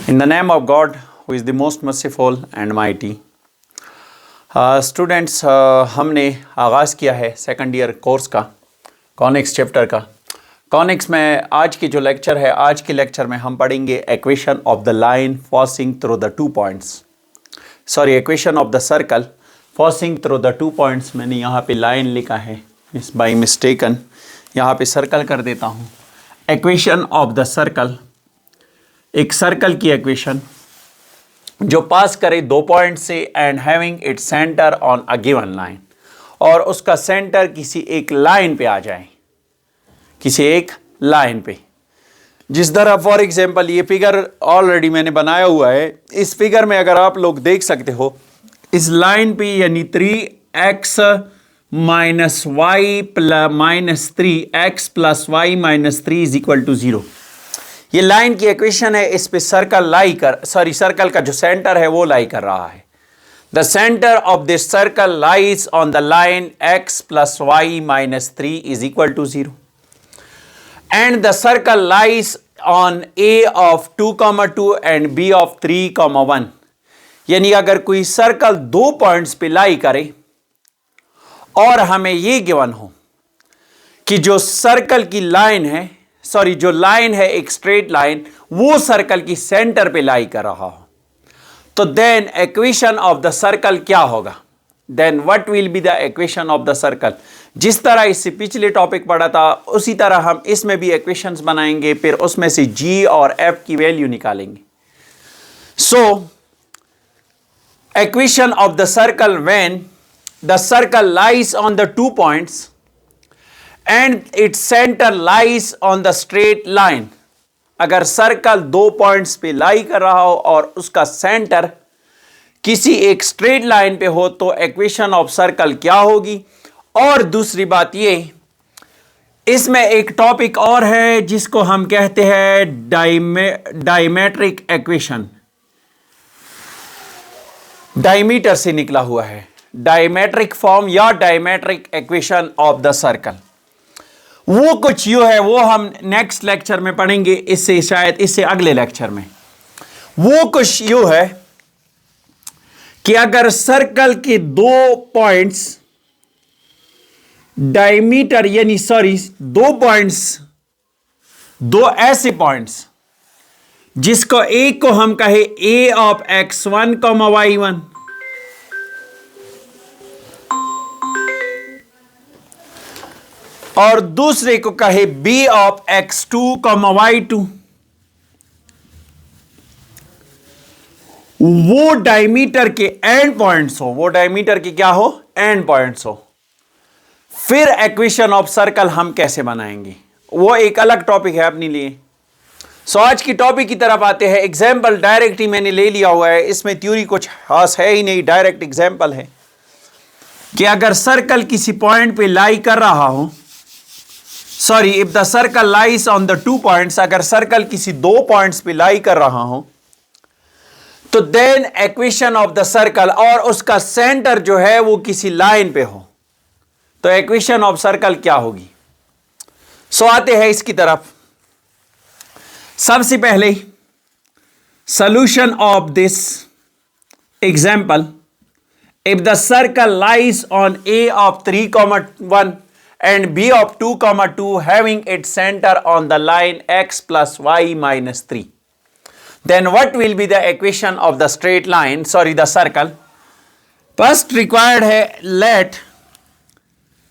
In the name of God, who is the most merciful and mighty. Students हमने आगाज़ किया है second year course का conics chapter का। कॉनिक्स में आज की जो लेक्चर है, आज के लेक्चर में हम पढ़ेंगे equation of the line passing through the 2 points, equation of the circle passing through the 2 points. मैंने यहाँ पे लाइन लिखा है, इस बाई मिस्टेकन यहाँ पे सर्कल कर देता हूँ। इक्वेशन ऑफ द सर्कल, एक सर्कल की इक्वेशन जो पास करे 2 पॉइंट से and having it centre on a given line, और उसका सेंटर किसी एक लाइन पे आ जाए, किसी एक लाइन पे। जिस तरह फॉर एग्जांपल ये फिगर ऑलरेडी मैंने बनाया हुआ है। इस फिगर में अगर आप लोग देख सकते हो, इस लाइन पे यानी 3x minus y minus 3x plus y minus 3 is equal to 0। ये लाइन की इक्वेशन है। इस पे सर्कल सर्कल का जो सेंटर है वो लाई कर रहा है। The centre of this circle lies on the line x plus y minus 3 is equal to 0 and the circle lies on a of 2,2 and b of 3,1। यानी अगर कोई सर्कल 2 पॉइंट्स पे लाई करे और हमें ये गिवन हो कि जो सर्कल की लाइन है, जो लाइन है एक स्ट्रेट लाइन, वो सर्कल की सेंटर पे लाई कर रहा हो, तो then equation of the circle क्या होगा? Then what will be the equation of the circle? जिस तरह इससे पिछले टॉपिक पढ़ा था उसी तरह हम इसमें भी इक्वेशंस बनाएंगे, फिर उसमें से g और f की वैल्यू निकालेंगे। So equation of the circle when the circle lies on the 2 points and its center lies on the straight line। अगर सर्कल 2 पॉइंट्स पे लाई कर रहा हो और उसका सेंटर किसी एक स्ट्रेट लाइन पे हो, तो इक्वेशन ऑफ सर्कल क्या होगी? और दूसरी बात ये, इसमें एक टॉपिक और है जिसको हम कहते हैं डायमेट्रिक इक्वेशन। डायमीटर से निकला हुआ है, डायमेट्रिक फॉर्म या diametric equation of the circle. वो कुछ यूं है, वो हम नेक्स्ट लेक्चर में पढ़ेंगे, इससे शायद इससे अगले लेक्चर में। वो कुछ यूं है कि अगर सर्कल के 2 पॉइंट्स डायमीटर यानी 2 पॉइंट्स, 2 ऐसे पॉइंट्स जिसको एक को हम कहे a ऑफ x1, y1, और दूसरे को कहे b ऑफ x2, y2, वो डायमीटर के एंड पॉइंट्स हो, वो डायमीटर के क्या हो? एंड पॉइंट्स हो। फिर इक्वेशन ऑफ सर्कल हम कैसे बनाएंगे, वो एक अलग टॉपिक है अपने लिए। सो आज की टॉपिक की तरफ आते हैं। एग्जाम्पल डायरेक्ट ही मैंने ले लिया हुआ है, इसमें थ्योरी कुछ खास है ही नहीं, डायरेक्ट एग्जाम्पल है कि अगर सर्कल किसी पॉइंट पे लाई कर रहा हो, if the circle lies on the 2 points, अगर सर्कल किसी 2 पॉइंट्स पे लाई कर रहा हो, तो then equation of the circle, और उसका सेंटर जो है वो किसी लाइन पे हो, तो इक्वेशन ऑफ सर्कल क्या होगी? सो आते हैं इसकी तरफ। सबसे पहले solution of this example, if the circle lies on a of 3,1 and b of 2,2 having its center on the line x plus y minus 3, then what will be the equation of the straight line, the circle? First required है let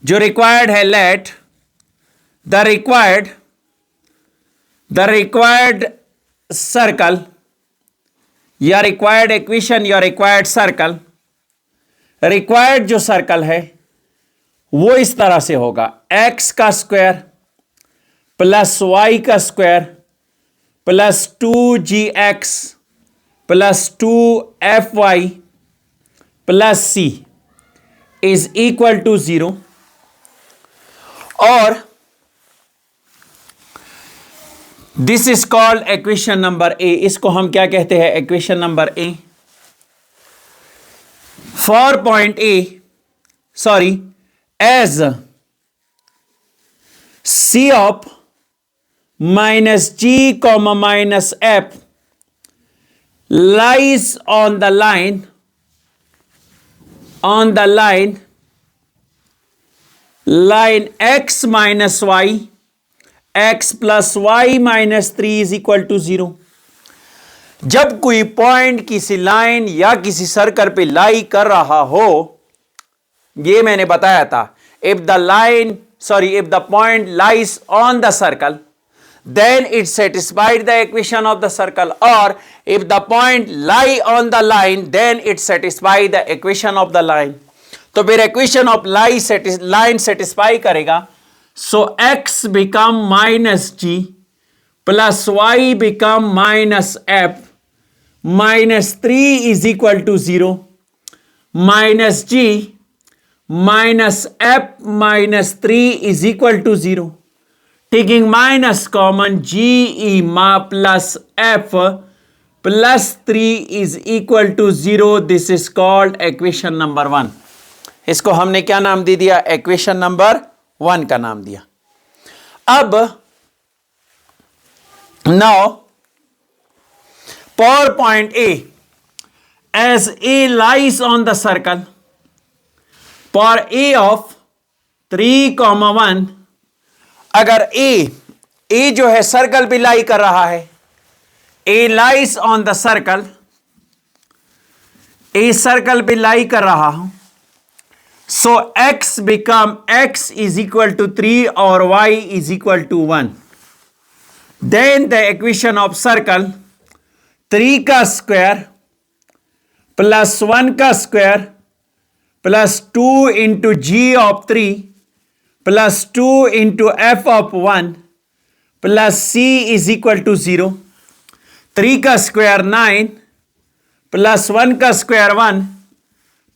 the required circle या required equation या required circle, required जो circle है वो इस तरह से होगा, x का स्क्वायर प्लस y का square plus 2gx plus 2fy plus c is equal to 0। और this is called equation number A. इसको हम क्या कहते हैं? Equation number A. For point A, as c of minus g comma minus f lies on the line line x minus y, x plus y minus 3 is equal to 0। जब कोई point किसी line या किसी circle पे lie कर रहा हो, ये मैंने बताया था, if the point lies on the circle, then it satisfies the equation of the circle, or if the point lie on the line, then it satisfies the equation of the line। तो फिर equation of line satisfy करेगा। So x become minus g plus y become minus f minus 3 is equal to 0, minus g minus f minus 3 is equal to 0। Taking minus common, g plus f plus 3 is equal to 0। This is called equation number 1। इसको हमने क्या नाम दे दिया? equation number 1 का नाम दिया। अब now for point A, as A lies on the circle, for A of 3, 1, अगर A जो है सर्कल पे लाई कर रहा है, A lies on the circle, A circle पे लाई कर रहा हूं, so x is equal to 3 और y is equal to 1। Then the equation of circle 3 का स्क्वायर प्लस 1 का square plus 2 into ji of 3 plus 2 into F of 1 plus C is equal to 0। 3 का square 9 plus 1 का square 1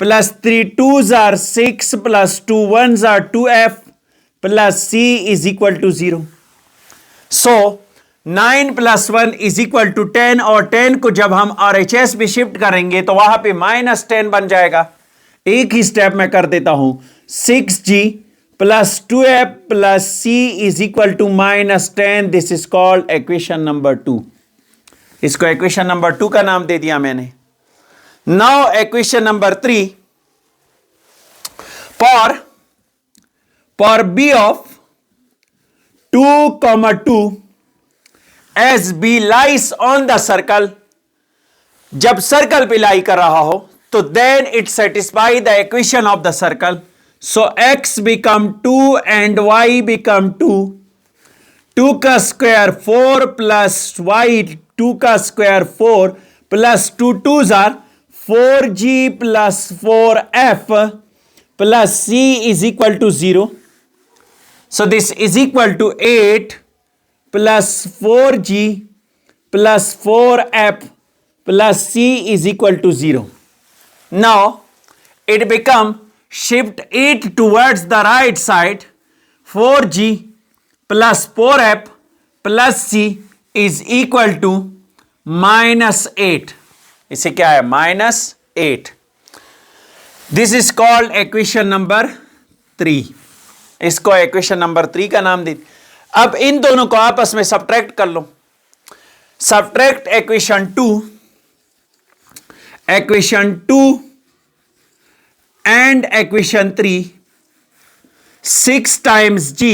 plus 3 2s are 6 plus 2 1s are 2f plus c is equal to 0। So 9 plus 1 is equal to 10 और 10 को जब हम RHS पे shift करेंगे तो वहां पे -10 बन जाएगा। एक ही स्टेप में कर देता हूं, 6g plus 2f plus c is equal to -10। This is called equation number 2। इसको इक्वेशन नंबर 2 का नाम दे दिया मैंने। Now equation number 3 for b of 2, 2 as b lies on the circle, जब सर्कल पे लाई कर रहा हो तो then it satisfy the equation of the circle। So x become 2 and y become 2। 2 का स्क्वायर 4 प्लस y 2 का square 4 plus 2 2s are 4g plus 4f plus c is equal to 0। So this is equal to 8 plus 4g plus 4f plus c is equal to 0। Now it become shift 8 towards the right side, 4g plus 4f plus c is equal to -8। इसे क्या है? -8। This is called equation number 3। इसको equation number 3 का नाम दे। अब इन दोनों को आपस में सब्ट्रैक्ट कर लो। Subtract equation 2 and equation 3। 6 times g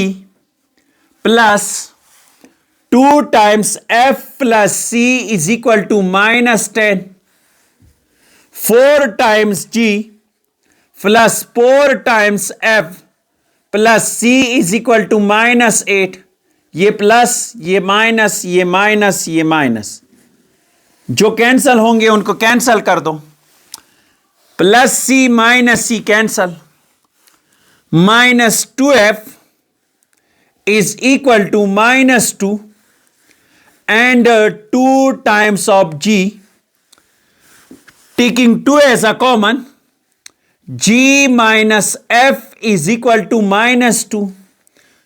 plus 2 times f plus c is equal to -10। 4 times g plus 4 times f plus c is equal to -8। ये प्लस, ये माइनस, ये माइनस, ये माइनस, जो कैंसल होंगे उनको कैंसल कर दो। Plus c minus c cancel, -2f is equal to -2 and 2 times of g, taking 2 as a common, g minus f is equal to -2।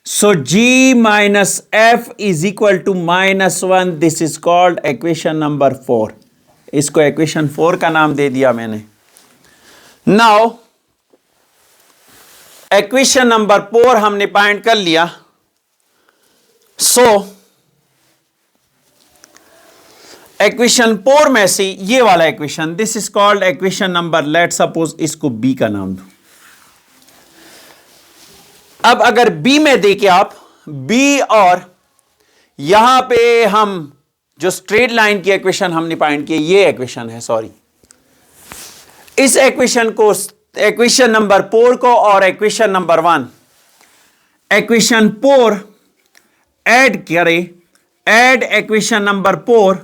So g minus f is equal to -1। This is called equation number 4। इसको equation 4 का नाम दे दिया मैंने। Now equation number 4 हमने find कर लिया। So equation 4 में से ये वाला equation, this is called equation number, let suppose इसको बी का नाम दो। अब अगर बी में देखे आप बी, और यहां पे हम जो स्ट्रेट लाइन की इक्वेशन हमने फाइंड की, ये इक्वेशन है, सॉरी, इस इक्वेशन को, इक्वेशन नंबर 4 को और इक्वेशन नंबर 1, इक्वेशन 4 ऐड करें, add equation number 4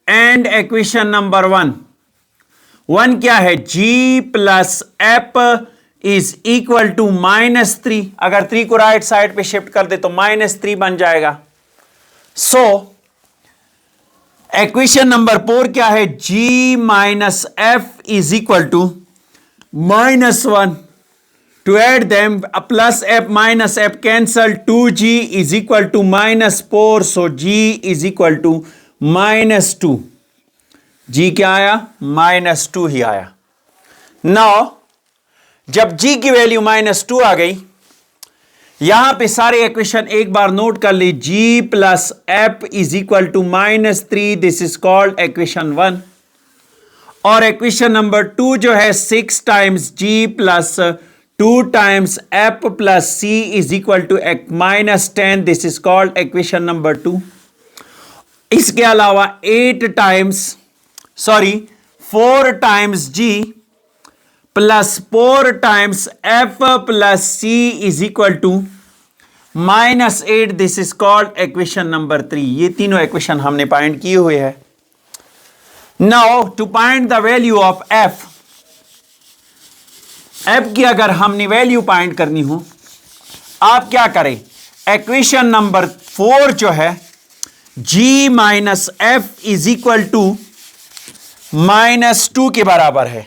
and equation number 1 क्या है, g plus F is equal to -3। अगर 3 को राइट साइड पे शिफ्ट कर दे तो -3 बन जाएगा। सो इक्वेशन नंबर 4 क्या है, g minus F is equal to -1, to add them plus f minus f cancel, 2g is equal to -4, so g is equal to -2। g क्या आया, -2 ही आया। नाउ जब g की वैल्यू -2 आ गई, यहां पे सारे इक्वेशन एक बार नोट कर ली, g plus F is equal to -3, this is called equation 1। और इक्वेशन नंबर 2 जो है 6 times g plus 2 times F plus c is equal to -10, this is called equation number 2। इसके अलावा 4 times g plus 4 times F plus c is equal to -8, this is called equation number 3। ये तीनों equation हमने find किए हुए हैं। Now to find the value of f की अगर हमने वैल्यू फाइंड करनी हो, आप क्या करें, इक्वेशन नंबर 4 जो है g minus F is equal to -2 के बराबर है,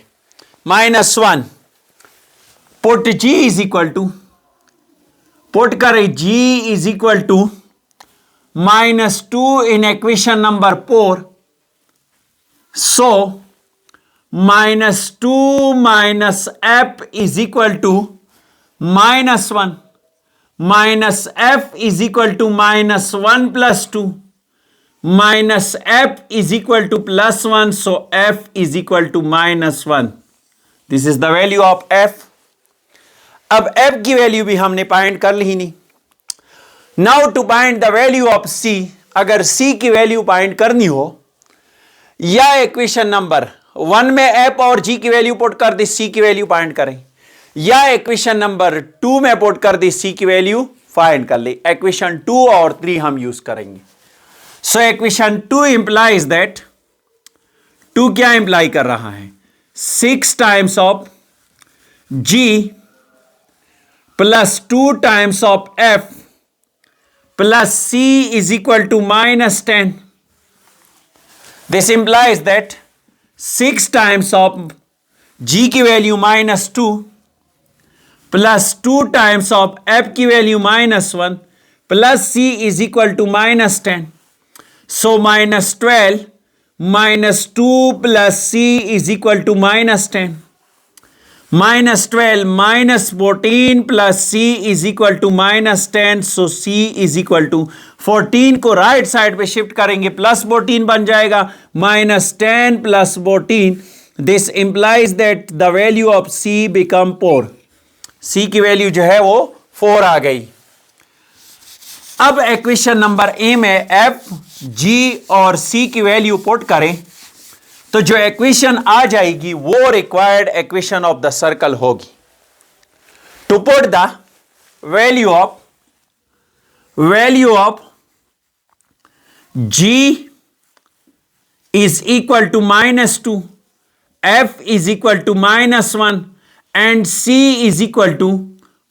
-1, put g is equal to, put करें g is equal to -2 in equation number 4, so -2 minus F is equal to -1, minus F is equal to -1 plus 2, minus F is equal to +1, so F is equal to -1। This is the value of F. अब F की value भी हमने find कर ली नहीं। Now to find the value of C, अगर C की value find करनी हो, या इक्वेशन नंबर 1 में एफ और जी की वैल्यू पुट कर दी, सी की वैल्यू फाइंड करें, या इक्वेशन नंबर 2 में पुट कर दी, सी की वैल्यू फाइंड कर ली। इक्वेशन 2 और 3 हम यूज करेंगे। सो इक्वेशन 2 इंप्लाइज दैट, 2 क्या इंप्लाई कर रहा है, 6 times of G plus 2 times of F plus C is equal to -10। This implies that 6 times of g की value -2 plus 2 times of f की value -1 plus c is equal to -10, so -12 -2 plus c is equal to -10, -12 -14 plus c is equal to -10, so c is equal to 14 को right side पे shift करेंगे, +14 बन जाएगा, -10 plus 14, this implies that the value of c become 4। c की value जो है वो 4 आ गई। अब इक्वेशन नंबर ए में f, g और c की वैल्यू पुट करें तो जो इक्वेशन आ जाएगी वो required equation of the circle होगी। To put the value of g is equal to -2, f is equal to -1 and c is equal to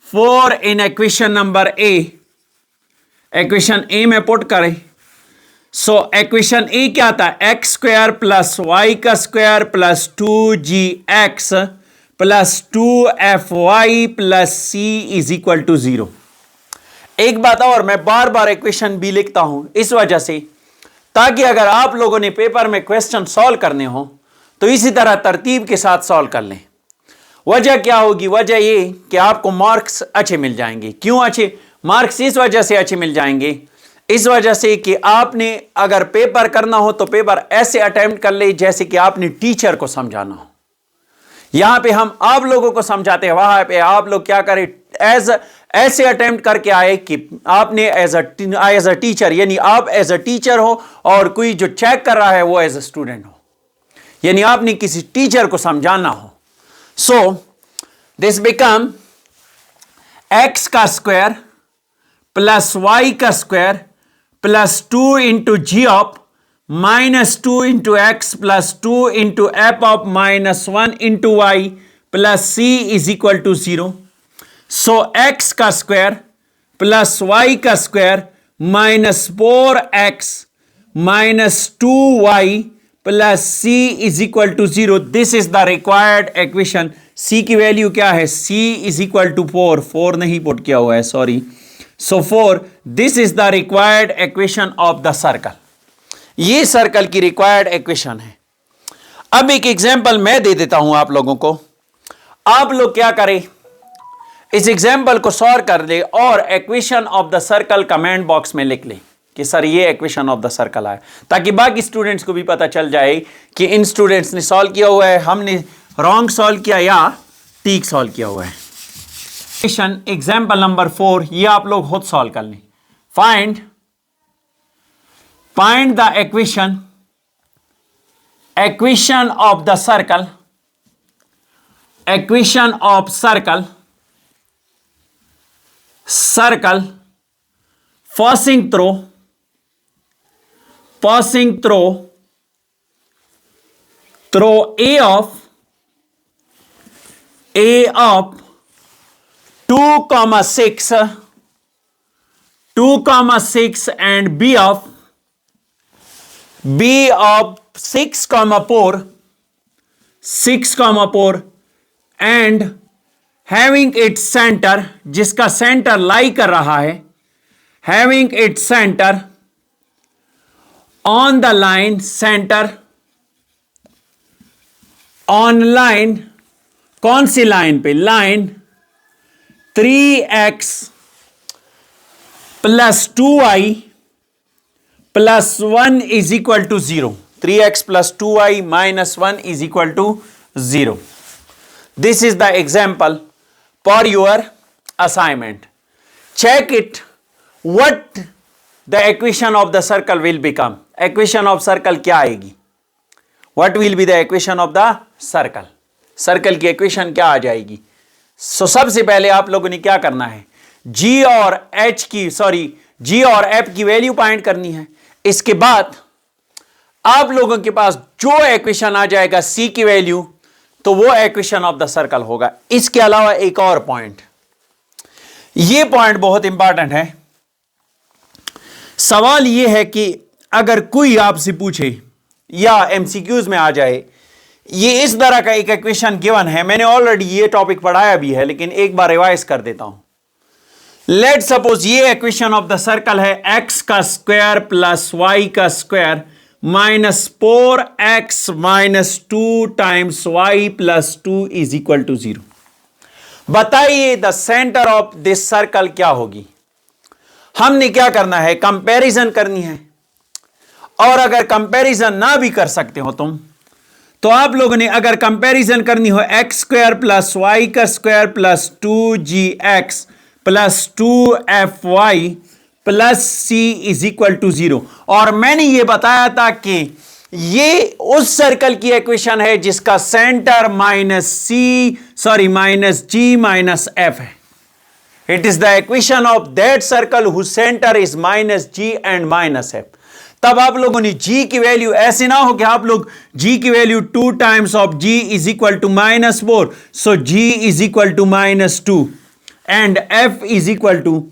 4 in equation number a, equation A में put करें। So equation A क्या था, X square plus Y का square plus 2gx plus 2fy plus c is equal to 0। एक बात और, मैं बार बार equation भी लिखता हूं इस वजह से, ताकि अगर आप लोगों ने पेपर में क्वेश्चन सॉल्व करने हो तो इसी तरह तरतीब के साथ सॉल्व कर लें। वजह क्या होगी, वजह ये कि आपको मार्क्स अच्छे मिल जाएंगे। क्यों अच्छे मार्क्स इस वजह से अच्छे मिल जाएंगे, इस वजह से कि आपने अगर पेपर करना हो तो पेपर ऐसे अटेम्प्ट कर ले जैसे कि आपने टीचर को समझाना हो। यहां पे हम आप लोगों को समझाते हैं, वहां पे आप लोग क्या करें, ऐसे अटेम्प्ट करके आए कि आपने एज अ टीचर, यानी आप एज अ टीचर हो और कोई जो चेक कर रहा है वो एज अ स्टूडेंट हो, यानी आपने किसी टीचर को समझाना हो। सो दिस बिकम एक्स का स्क्वायर प्लस वाई का square plus 2 into ji of -2 into X plus 2 into F of -1 into Y plus C is equal to 0। So X का स्क्वायर प्लस वाई का square -4x -2y plus C is equal to 0। This is the required equation. C की वैल्यू क्या है, सी is equal to 4 नहीं put किया हुआ है, sorry. So 4, this is the required equation of the circle. ये सर्कल की रिक्वायर्ड इक्वेशन है। अब एक एग्जांपल मैं दे देता हूं आप लोगों को। आप लोग क्या करें, इस एग्जांपल को सॉल्व कर ले और equation of the circle comment box में लिख लें कि सर ये इक्वेशन ऑफ द सर्कल है, ताकि बाकी स्टूडेंट्स को भी पता चल जाए कि इन स्टूडेंट्स ने सॉल्व किया हुआ है, हमने रॉन्ग सॉल्व किया या ठीक सॉल्व किया हुआ है। इक्वेशन एग्जांपल नंबर 4, ये आप लोग खुद सॉल्व कर लें। Find the equation of the circle, equation of circle passing through A of 2,6 and B of 6,4 and having its center, जिसका सेंटर लाई कर रहा है, having its center on the line, center on line, कौन सी line पे, line 3x plus 2y plus 1 is equal to 0। 3x plus 2y minus 1 is equal to 0। This is the example for your assignment. Check it what the equation of the circle will become. Equation of circle क्या आएगी, what will be the equation of the circle. Circle की equation क्या आ जाएगी। सबसे पहले आप लोगों ने क्या करना है, जी और एफ की वैल्यू फाइंड करनी है। इसके बाद आप लोगों के पास जो इक्वेशन आ जाएगा सी की वैल्यू, तो वो इक्वेशन ऑफ द सर्कल होगा। इसके अलावा एक और पॉइंट, ये पॉइंट बहुत इंपॉर्टेंट है। सवाल ये है कि अगर कोई आपसे पूछे या एमसीक्यूज में आ जाए, ये इस तरह का एक इक्वेशन गिवन है, मैंने ऑलरेडी ये टॉपिक पढ़ाया भी है लेकिन एक बार रिवाइज कर देता हूं। लेट सपोज ये इक्वेशन ऑफ द सर्कल है, एक्स का स्क्वायर प्लस वाई का square -4x -2 times y plus 2 is equal to 0। बताइए the centre of this circle क्या होगी। हमने क्या करना है, कंपैरिजन करनी है। और अगर कंपैरिजन ना भी कर सकते हो तुम, तो आप लोगों ने अगर कंपैरिजन करनी हो एक्स स्क्वायर प्लस वाई का square plus 2gx plus 2fy plus C is equal to 0। और मैंने ये बताया था कि ये उस सर्कल की इक्वेशन है जिसका सेंटर -g -f है। It is the equation of that circle whose center is -g and -f। तब आप लोगों ने g की वैल्यू, ऐसे ना हो कि आप लोग g की value 2 times of g is equal to -4, so g is equal to -2 and f is equal to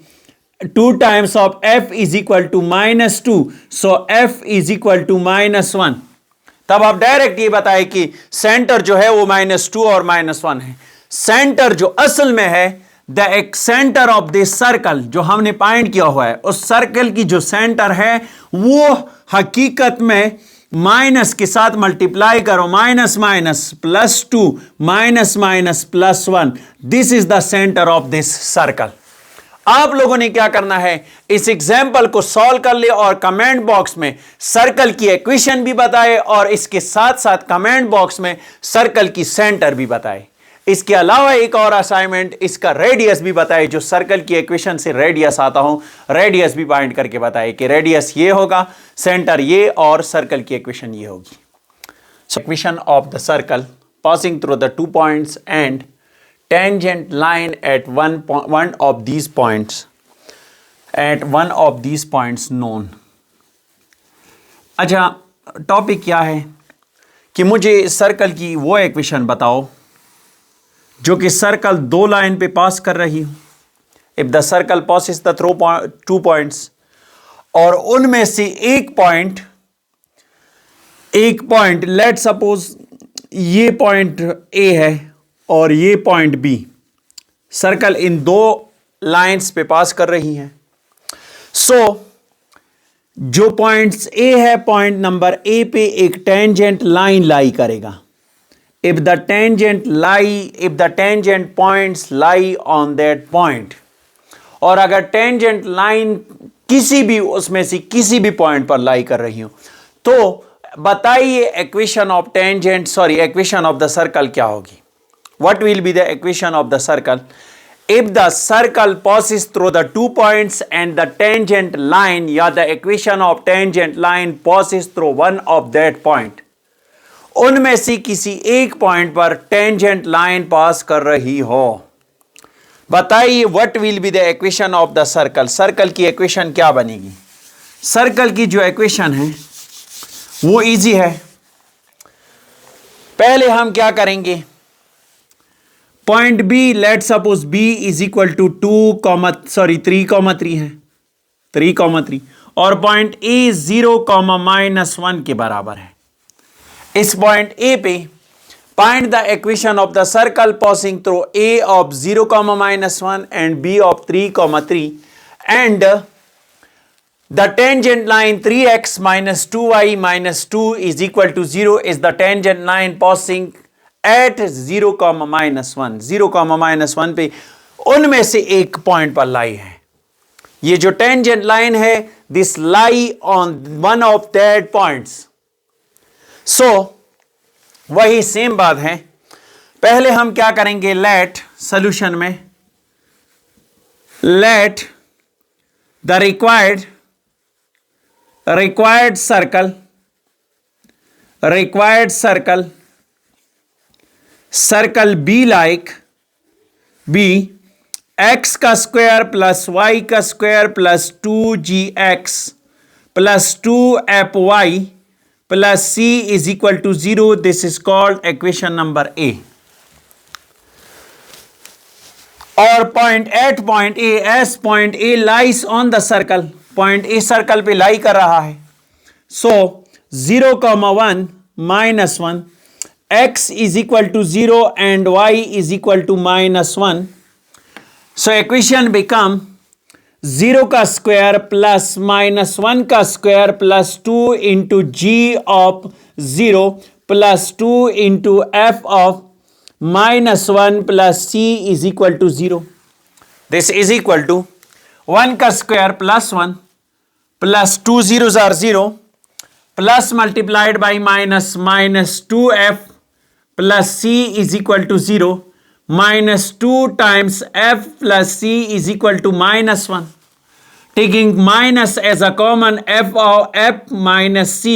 2 times of f is equal to -2, so f is equal to -1। तब आप डायरेक्ट ये बताए कि सेंटर जो है वो -2 और -1 है। सेंटर जो असल में है, the centre of this circle जो हमने फाइंड किया हुआ है, उस सर्कल की जो सेंटर है वो हकीकत में माइनस के साथ मल्टीप्लाई करो, minus minus +2 minus minus +1, this is the centre of this circle. आप लोगों ने क्या करना है, इस एग्जाम्पल को सॉल्व कर ले और कमेंट बॉक्स में सर्कल की इक्वेशन भी बताए और इसके साथ साथ कमेंट बॉक्स में सर्कल की सेंटर भी बताए। इसके अलावा एक और असाइनमेंट, इसका रेडियस भी बताए, जो सर्कल की इक्वेशन से रेडियस आता हूं, रेडियस भी फाइंड करके बताए कि रेडियस ये होगा, सेंटर ये, और सर्कल की इक्वेशन ये होगी। Equation of the circle passing through the 2 points and tangent line at one of these points known। अच्छा, टॉपिक क्या है कि मुझे सर्कल की वो इक्वेशन बताओ जो कि सर्कल 2 लाइन पे पास कर रही हो। If the circle passes the through 2 points, और उनमें से एक पॉइंट लेट सपोज ये पॉइंट ए है और ये पॉइंट बी, सर्कल इन 2 लाइंस पे पास कर रही हैं। जो पॉइंट्स ए है, पॉइंट नंबर ए पे एक टेंजेंट लाइन लाई करेगा। If the tangent points lie on that point, और अगर टेंजेंट लाइन किसी भी उसमें से किसी भी पॉइंट पर लाई कर रही हो, तो बताइए इक्वेशन ऑफ द सर्कल क्या होगी। What will be the equation of the circle if the circle passes through the 2 points and the tangent line, या the equation of tangent line passes through one of that point, उनमें से किसी एक point पर tangent line पास कर रही हो, बताइए what will be the equation of the circle. Circle की इक्वेशन क्या बनेगी। सर्कल की जो इक्वेशन है वो इजी है। पहले हम क्या करेंगे, point B, let suppose B is equal to 3,3 है, 3,3, और पॉइंट ए 0,-1 के बराबर है। इस पॉइंट ए पे find the equation of the circle passing through A of 0,-1 and B of 3,3 and the tangent line 3x - 2y - 2 is equal to 0 is the tangent line passing at 0,-1, 0,-1 पे उनमें से एक point पर लाई है। ये जो tangent line है, this lie on one of that points. वही सेम बात है। पहले हम क्या करेंगे, लेट सॉल्यूशन में let the required circle be like be x का स्क्वायर प्लस y का square plus 2gx plus 2fy plus c is equal to 0। This is called equation number A. और point A, as point A lies on the circle, point A circle पे lie कर रहा है। 0,1 - 1, x is equal to 0 and y is equal to -1. So equation become 0 का square plus -1 का square plus 2 into g of 0 plus 2 into f of -1 plus c is equal to 0. This is equal to 1 का square plus 1 plus 2 zeros are 0 plus multiplied by minus 2f plus c is equal to 0 minus 2 times f plus c is equal to -1. Taking minus as a common, f of f minus c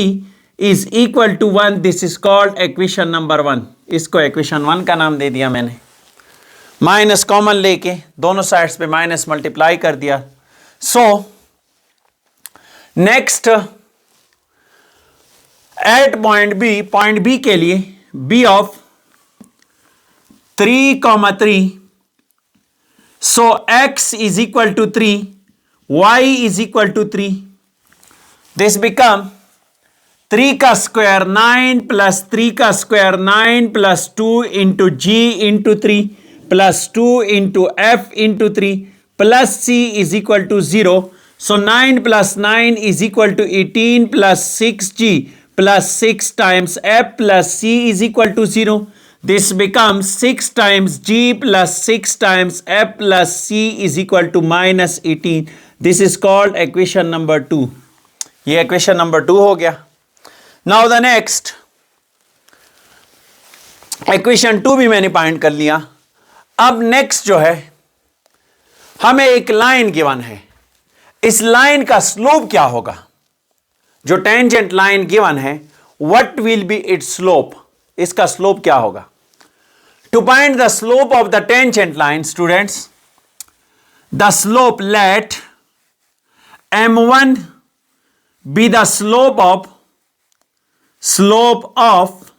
is equal to 1. This is called equation number 1. इसको equation 1 का नाम दे दिया मैंने। Minus common लेके दोनों sides पे minus multiply कर दिया। नेक्स्ट एट पॉइंट बी के लिए b of 3,3, so x is equal to 3, y is equal to 3. This become 3 का स्क्वायर 9 प्लस 3 का square 9 plus 2 into g into 3 plus 2 into f into 3 plus c is equal to 0. So 9 plus 9 is equal to 18 plus 6g plus 6 times f plus c is equal to 0. This becomes 6 times G plus 6 times F plus C is equal to minus 18. This is called equation number 2. ये equation number 2 हो गया. Now the next equation 2 भी मैंने find कर लिया. अब next जो है, हमें एक लाइन गिवन है. इस लाइन का स्लोप क्या होगा? जो टेंजेंट लाइन गिवन है, what will be its slope? इसका स्लोप क्या होगा? To find the slope of the tangent line, students, the slope let m1 be the slope of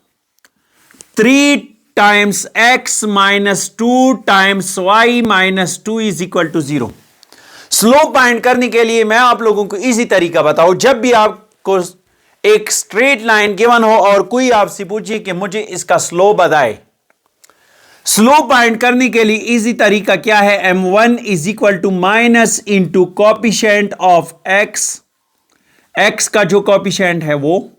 3 times x minus 2 times y minus 2 is equal to 0. Slope find करने के लिए मैं आप लोगों को इजी तरीका बताऊं. जब भी आपको एक स्ट्रेट लाइन गिवन हो और कोई आपसे पूछे कि मुझे इसका स्लोप बताए, स्लोप फाइंड करने के लिए इजी तरीका क्या है? m1 is equal to minus into coefficient of x का जो कॉपिशेंट है वो,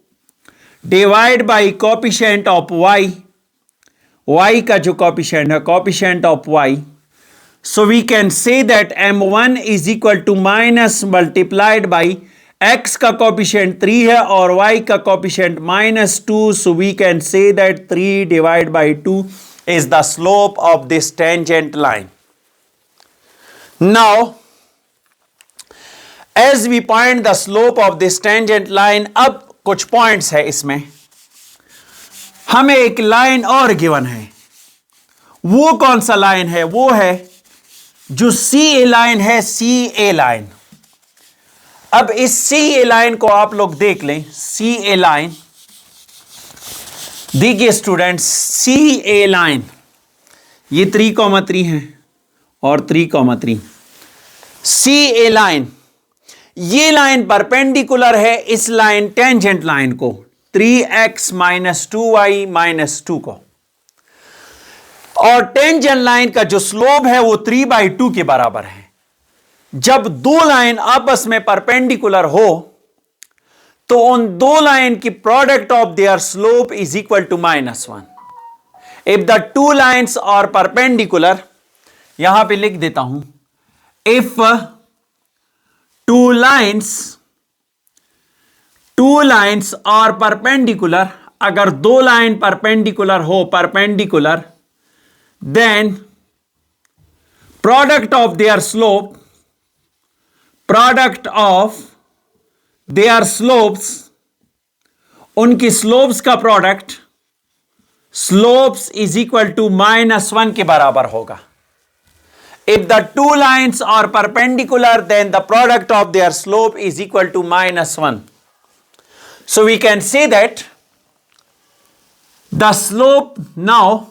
divide by coefficient of y का जो कॉपिशेंट है, coefficient of y. So we can say that m1 is equal to minus multiplied by x का coefficient 3 है और y का coefficient -2. So we can say that 3 divided by 2 is the slope of this tangent line. Now, as we find the slope of this tangent line, अब कुछ points है इसमें. हमें एक लाइन और गिवन है. वो कौन सा लाइन है? वो है जो CA लाइन है, CA लाइन. अब इस CA लाइन को आप लोग देख लें. CA लाइन देखिए स्टूडेंट्स, CA लाइन ये 3,3 है और 3,3. CA लाइन, ये लाइन परपेंडिकुलर है इस लाइन टेंजेंट लाइन को, 3x माइनस 2y माइनस 2 को. और टेंजेंट लाइन का जो स्लोप है वो 3/2 के बराबर है. जब दो लाइन आपस में परपेंडिकुलर हो तो उन दो लाइन की product of their slope is equal to -1. If the two lines are perpendicular, यहां पे लिख देता हूं, if two lines are perpendicular, अगर दो लाइन परपेंडिकुलर हो, perpendicular, then product of their slopes, उनकी slopes का product, slopes is equal to -1 के बराबर होगा. If the two lines are perpendicular, then the product of their slope is equal to -1. So we can say that the slope, now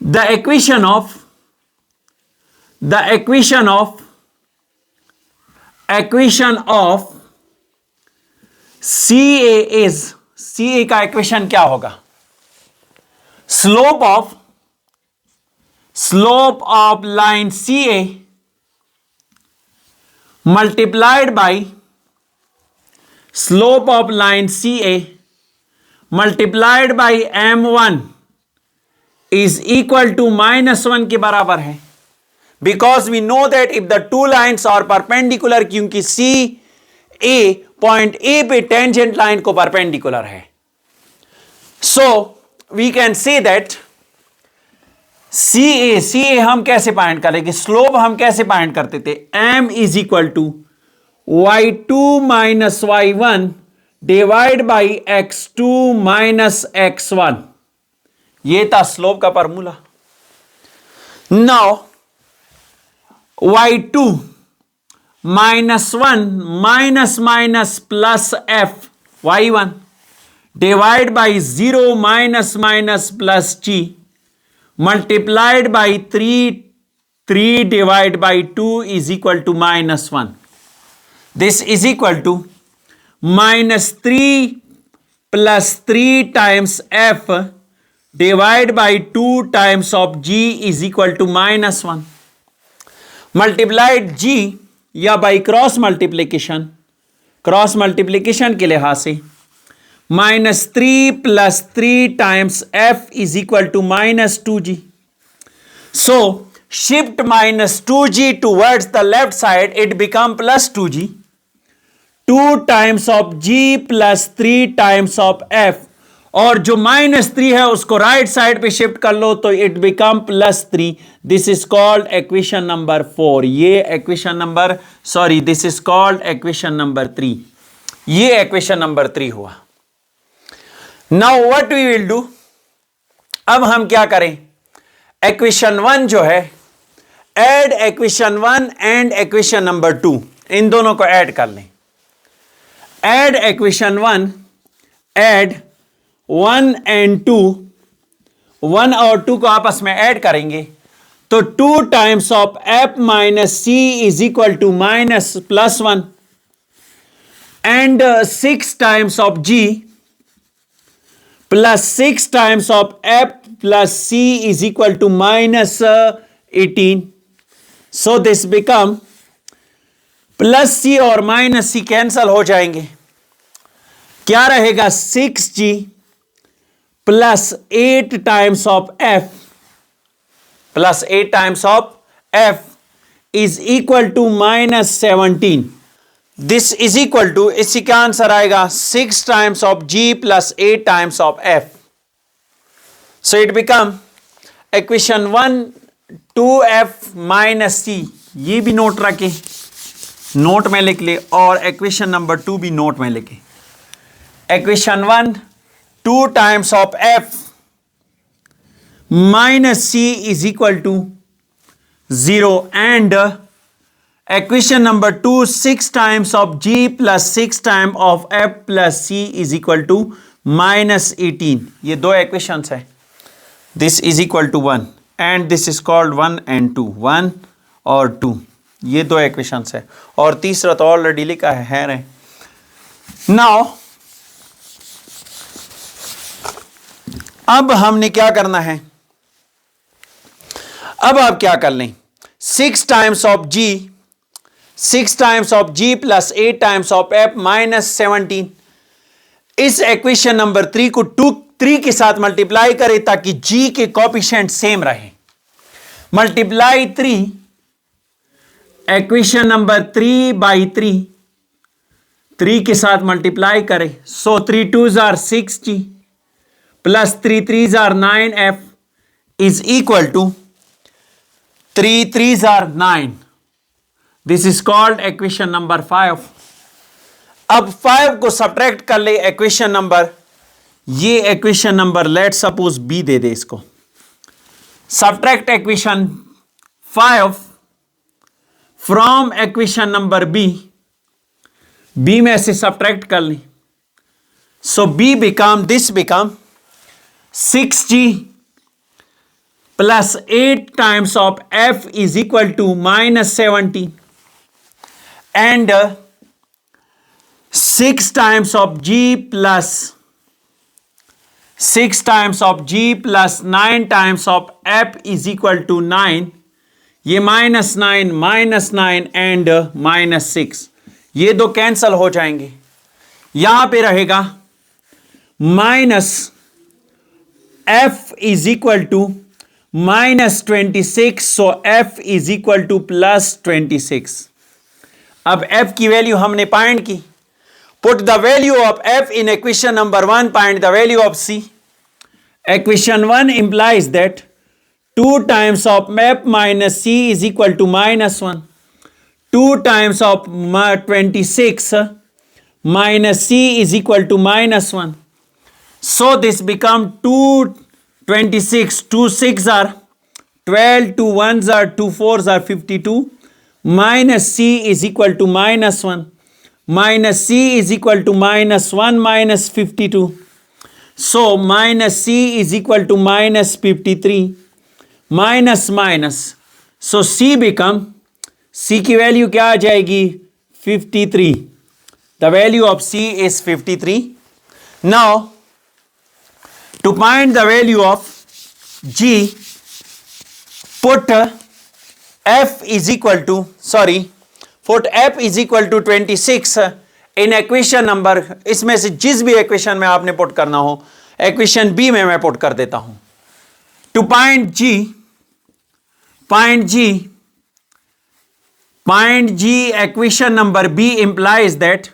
the equation of CA is, CA का equation क्या होगा? Slope of line CA multiplied by slope of line CA multiplied by m1 is equal to -1 के बराबर है. Because we know that if the two lines are perpendicular, क्योंकि CA point A पे tangent line को perpendicular है. So we can say that CA हम कैसे find करेंगे? स्लोप हम कैसे फाइंड करते थे? m is equal to y2 minus y1 divide by x2 minus x1. ये था स्लोप का formula. Now y2 -1 minus plus f y1 divide by 0 minus plus g multiplied by 3 divide by 2 is equal to -1. This is equal to -3 plus 3 times f divide by 2 times of g is equal to -1. Multiplied g या by cross multiplication के लिहाज से -3 plus 3 times f is equal to -2g. So shift -2g towards the left side, it become +2g. 2 times of g plus 3 times of f, और जो -3 है उसको right side पे shift कर लो तो it become +3. This is called equation number 4. ये equation number this is called equation number 3. ये इक्वेशन नंबर 3 हुआ. Now what we will do, अब हम क्या करें, इक्वेशन 1 जो है, add equation 1 and equation number 2, इन दोनों को ऐड कर लें. ऐड इक्वेशन 1, ऐड 1 and 2, 1 और 2 को आपस में ऐड करेंगे तो 2 times of f minus c is equal to -+1 and 6 times of g plus 6 times of f plus c is equal to -18. So this become plus c और minus c cancel हो जाएंगे. क्या रहेगा, 6g plus 8 times of f plus 8 times of f is equal to -17. This is equal to, इसी का answer आएगा 6 times of g plus 8 times of f. So it become equation 1 2f minus c. ये भी note रखें, note में लिख ले, और इक्वेशन नंबर 2 भी नोट में लिखे. Equation 1 2 times of f minus c is equal to 0 and equation number 2 6 times of g plus 6 times of f plus c is equal to -18. ये दो इक्वेशंस है. This is equal to 1 and this is called 1 and 2, 1 और 2, ये दो equations है. और तीसरा तो ऑलरेडी लिखा है. नाउ अब हमने क्या करना है, अब आप क्या कर लें, 6 times of g plus 8 times of f minus 17, इस इक्वेशन नंबर 3 को 3 के साथ मल्टीप्लाई करें ताकि g के कोएफिशिएंट सेम रहे. मल्टीप्लाई 3, इक्वेशन नंबर 3 by 3 के साथ मल्टीप्लाई करें. सो 3 2s are 6g plus 3 3s are 9f is equal to 3 3s are 9. This is called equation number 5. अब 5 को सब्ट्रैक्ट कर ले इक्वेशन नंबर, ये equation number let suppose b दे दे इसको. Subtract equation 5 from equation number b में से subtract कर लें. सो b become, this become 6g plus 8 times of f is equal to -17 and 6 times of g plus 9 times of f is equal to 9. ये -9 and -6, ये दो cancel हो जाएंगे. यहां पे रहेगा minus f is equal to -26, so f is equal to +26. अब f की वैल्यू हमने फाइंड की. Put the value of f in equation number 1, find the value of c. Equation 1 implies that 2 times of f minus c is equal to -1. 2 times of 26 minus c is equal to -1. So this become 226, 2 6 are 12, 2 1s are 2 4s are 52, minus c is equal to -1, minus c is equal to -1 minus 52. So minus c is equal to -53, minus. So c become, c की वैल्यू क्या आ जाएगी, 53. The value of c is 53. Now to find the value of g, put f is equal to 26 in equation number, इसमें से जिस भी equation में आपने पुट करना हो, इक्वेशन बी में मैं पुट कर देता हूं। Two point G equation number B implies that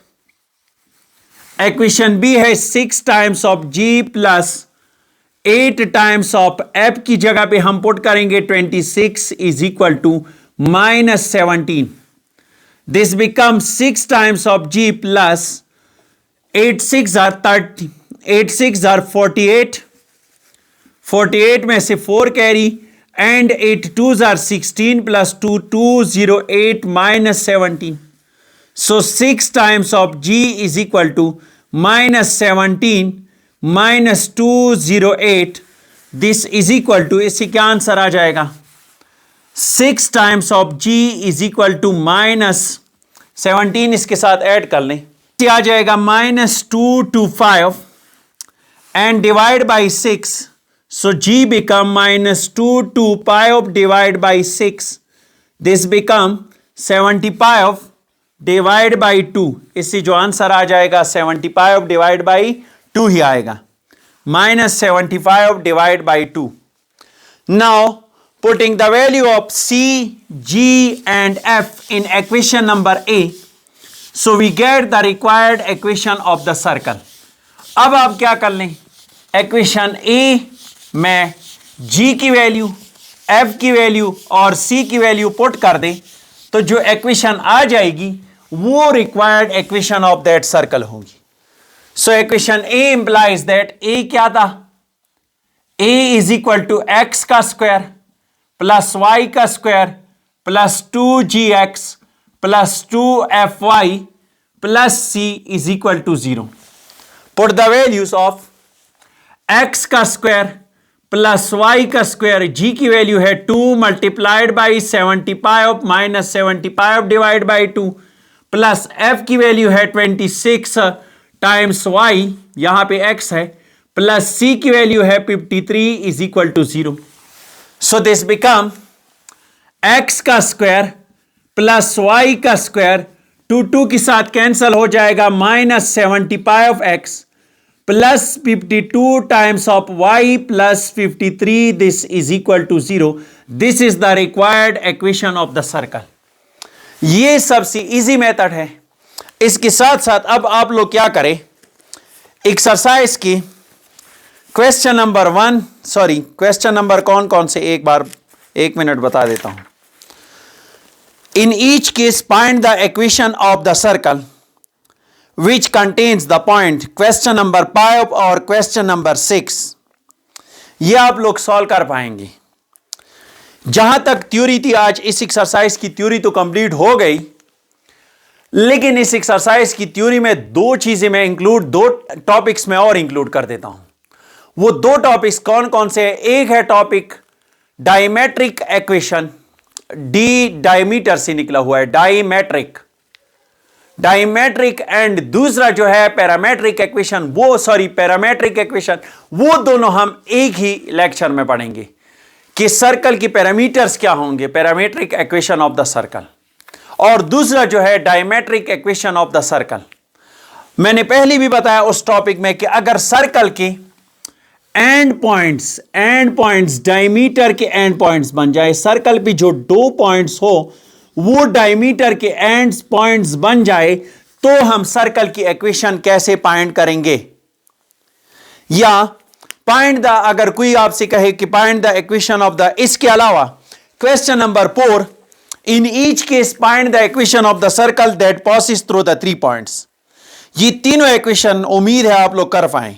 equation B है 6 times of G plus 8 times of F की जगह पे हम पुट करेंगे 26 is equal to -17। This become 6 times of G plus 8 6 are 30, 8 6 are 48, 48 में से 4 carry and 8 2s are 16 plus 2 208 -17। So 6 times of G is equal to -17 minus 208. This is equal to, इससे क्या answer आ जाएगा? 6 times of G is equal to -17, इसके साथ add कर लें, ये आ जाएगा -225 and divide by 6. So G become -225 divided by 6. This become 75 divide by 2। इससे जो आंसर आ जाएगा 75 डिवाइड बाई 2 ही आएगा, -75 divide by 2। Now putting the value of C, G and F in equation number A, so we get the required equation of the circle. अब आप क्या कर लें, इक्वेशन A में G की वैल्यू, F की वैल्यू और C की वैल्यू पुट कर दें, तो जो इक्वेशन आ जाएगी वो required equation of that circle होगी। So equation A implies that A क्या था, ए इज इक्वल टू एक्स का स्क्वायर प्लस वाई का square plus 2gx plus 2fy plus c is equal to 0। Put the values of X का square plus Y का square, G की value है 2 multiplied by 75 minus 75 divide by 2 plus F की value है 26 times Y, यहां पे x है, plus सी की वैल्यू है 53 is equal to 0। So this become X का स्क्वायर प्लस वाई का स्क्वायर, 2 के साथ कैंसल हो जाएगा, -75 X plus 52 times of y plus 53, this is equal to 0। This is the required equation of the circle. ये सबसे easy method है। इसके साथ साथ अब आप लोग क्या करें, एक्सरसाइज की question number 1, sorry question number कौन कौन से, एक बार 1 मिनट बता देता हूं। In each case find the equation of the circle which contains the point, question number 5 और क्वेश्चन नंबर 6 ये आप लोग सॉल्व कर पाएंगे। जहां तक थ्योरी थी, आज इस एक्सरसाइज की थ्योरी तो कंप्लीट हो गई, लेकिन इस एक्सरसाइज की थ्योरी में 2 चीजें मैं इंक्लूड, 2 टॉपिक्स में और इंक्लूड कर देता हूं। वो 2 टॉपिक्स कौन कौन से हैं? एक है topic diametric equation, D diameter से निकला हुआ है, डायमेट्रिक एंड दूसरा जो है पैरामेट्रिक इक्वेशन, पैरामेट्रिक इक्वेशन, वो दोनों हम एक ही लेक्चर में पढ़ेंगे कि सर्कल की पैरामीटर्स क्या होंगे, parametric equation of the circle, और दूसरा जो है diametric equation of the circle. मैंने पहले भी बताया उस टॉपिक में कि अगर सर्कल के एंड पॉइंट्स डायमीटर के एंड पॉइंट्स बन जाए, सर्कल पे जो 2 पॉइंट्स हो वो डायमीटर के एंड पॉइंट्स बन जाए, तो हम सर्कल की इक्वेशन कैसे फाइंड करेंगे। या फाइंड द, अगर कोई आपसे कहे कि find the equation of the, इसके अलावा question number 4, in each case find the equation of the circle that passes through the 3 points. ये तीनों इक्वेशन उम्मीद है आप लोग कर पाए।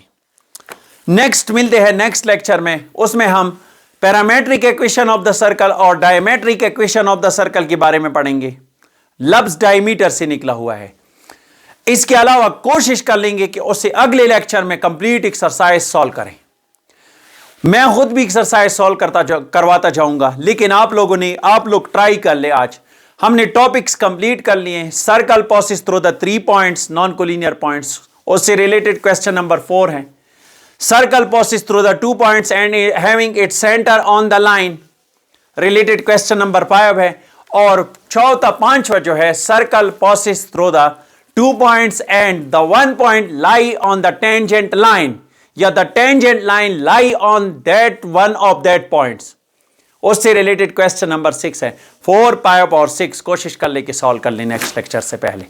नेक्स्ट मिलते हैं नेक्स्ट लेक्चर में, उसमें हम parametric equation of the circle और diametric equation of the circle के बारे में पढ़ेंगे। लफ्ज डायमीटर से निकला हुआ है। इसके अलावा कोशिश कर लेंगे कि उससे अगले लेक्चर में कंप्लीट एक्सरसाइज सॉल्व करें। मैं खुद भी एक्सरसाइज सॉल्व करवाता जाऊंगा, लेकिन आप लोग ट्राई कर ले। आज हमने टॉपिक्स कंप्लीट कर लिए। Circle passes through the 3 points, non collinear points, उससे रिलेटेड क्वेश्चन नंबर 4 है। Circle passes through the 2 points and having its center on the line, related question number 5 है। और चौथा 5वां जो है, circle passes through the 2 points and the 1 point lie on the tangent line या the tangent line lie on that one of that points। उससे related question number 6 है। 4 पाई power 6 कोशिश कर ले कि सॉल्व कर ले नेक्स्ट लेक्चर से पहले।